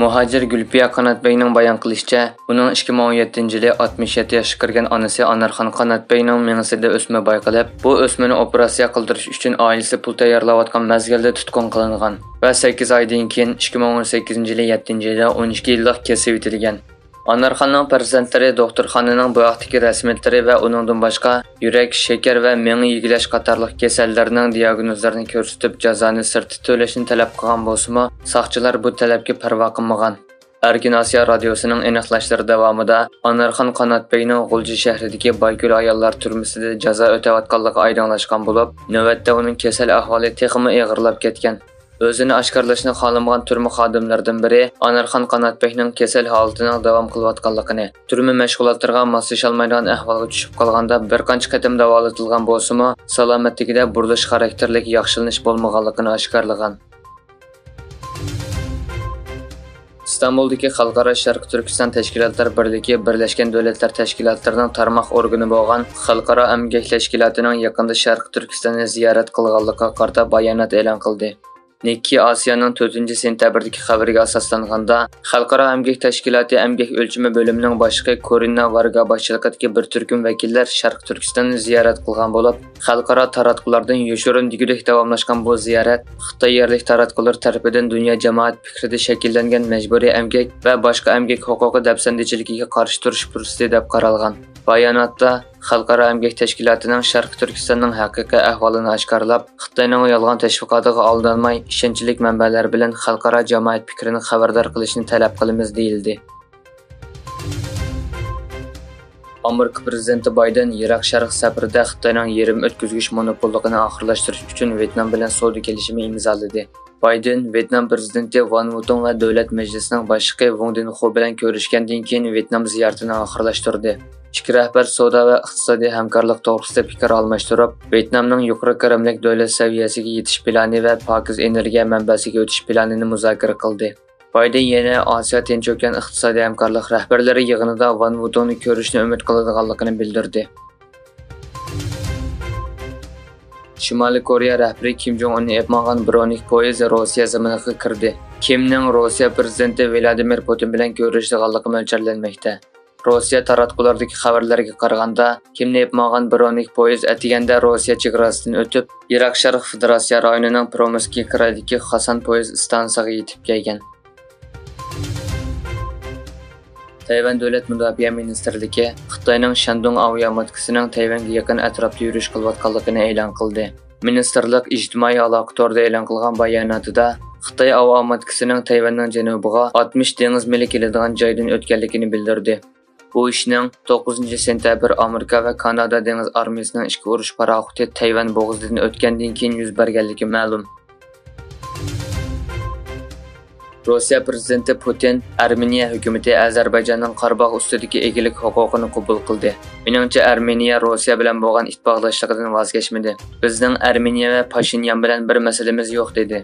Muhacir Gülpiya Qanatbeyning bayon qilishicha, uning 2017-yili 67 yoshga kirgan onasi Anarxon Qanatbeyning mengisida o'sma bayqalib, bu o'smani operatsiya qildirish uchun oilasi pul tayyorlayotgan mezgilda tutqun qilingan va 8 oydan keyin 2018-yili 7-oyda 12 yillik kesib etilgan. Anarxonning farzandlari doktorxonaning bu vaqtdagi rasmiyatlari va uningdan boshqa yurak, shakar va meni yegilash qatorliq kasallarning diagnozlarini ko'rsatib jazoni sirti to'lashni talab qilgan bo'lsa-mu, soqchilar bu talabga parvo qilmagan. Erkin Osiyo radiosining aniqlashlari davomida Anarxon Qanatbeyning G'ulji shahridagi Baykul ayollar turmusida jazo o'tayotganligi oydinlashgan bo'lib, navbatda uning kasal ahvoli texmi og'irlab ketgan. O'zini oshkorlashni xohlamagan turma xodimlaridan biri Anarxon Qanatbeyning kasal holatining davom qilayotganligini, turma mashg'ulotlariga moslasholmaydigan ahvolga tushib qolganda bir qancha qatim davolatilgan bo'lsa-mu, salomatligida burilish xarakterlik yaxshilanish bo'lmaganligini oshkorlagan. İstanbuldagi Xalqaro Sharq Turkiston Tashkilotlar birligi Birlashgan Davlatlar Tashkilotlarining tarmoq organi bo'lgan Xalqaro emgak tashkilotining yaqinda Sharq Turkistonni ziyorat qilganligiga qarata bayonot e'lon qildi. Nikki Asiyaning 4-sentabrdagi xabariga asoslanganda, Xalqaro emgak tashkiloti emgak o'lchimi bo'limining boshlig'i Korina Varga boshchiligidagi bir turkum vakillar Sharq Turkistonni ziyorat qilgan bo'lib, xalqaro taratqulardan yoshirin digidek davomlashgan bu ziyorat Xitoy yerlik taratqular tomonidan dunyo jamoat fikrida shakllangan majburiy emgak va boshqa emgak huquqi dafsandichiligiga qarshi turish fursati deb qaralgan. Bayonotda Xalqaro emgak tashkilotining Sharq Turkistonning haqiqiy ahvolini oshkorlab, Xitoyning yolg'on tashviqotiga aldanmay, ishonchli manbalar bilan xalqaro jamoat fikrini xabardor qilishni talab qilamiz deyildi. Amerika prezidenti Bayden Iroq sharq safarida Xitoyning yerim o'tkazgich monopolligini oxirlashtirish uchun Vyetnam bilan savdo kelishimi imzoladi. Bayden Vyetnam prezidenti Van Vuton va davlat majlisining boshlig'i Wong Dinho bilan ko'rishgandan keyin Vyetnam ziyoratini oxirlashtirdi. Ikki rahbar savdo va iqtisodiy hamkorlik to'g'risida fikr almashtirib, Vyetnamning yuqori kirimlik davlat saviyasiga yetish plani va pokiz energiya manbasiga o'tish planini muzokara qildi. Bayden yana Osiyo Tinch okean iqtisodiy hamkorlik rahbarlari yig'inida Van Vutonni ko'rishni umid qiladiganligini bildirdi. Shimoliy Koreya rahbari Kim Jong-un epmagan bronik poyezd Rossiya zaminiga kirdi. Kimning Rossiya prezidenti Vladimir Putin bilan ko'rishdiganligi mo'ljallanmoqda. Rossiya taratqulardagi xabarlarga qaraganda, kimni epmagan bronik poyezd atiganda Rossiya chegarasidan o'tib, Iroq Sharq Federatsiya rayonining Promoskiy kraydagi Hasan poyezd stansiyasiga yetib kelgan. Tayvan davlat mudofaa ministrligi Xitoyning Shandong aviamatkasining Tayvanga yaqin atrofda yurish qilayotganligini e'lon qildi. Ministrlik ijtimoiy aloqa torida e'lon qilgan bayonotida Xitoy aviamatkasining Tayvanning janubiga 60 dengiz mili keladigan joydan o'tganligini bildirdi. Bu ishning 9-sentabr Amerika va Kanada dengiz armiyasining ichki urush paraxoti Tayvan bo'g'ozidan o'tgandan keyin yuz berganligi ma'lum. Rossiya prezidenti Putin Armeniya hukumati Ozarbayjonning Qorabog' ustidagi egilik huquqini qabul qildi. Meningcha Armeniya Rossiya bilan bo'lgan ittifoqdoshligidan voz kechmadi. Bizning Armeniya va Pashinyan bilan bir masalamiz yo'q dedi.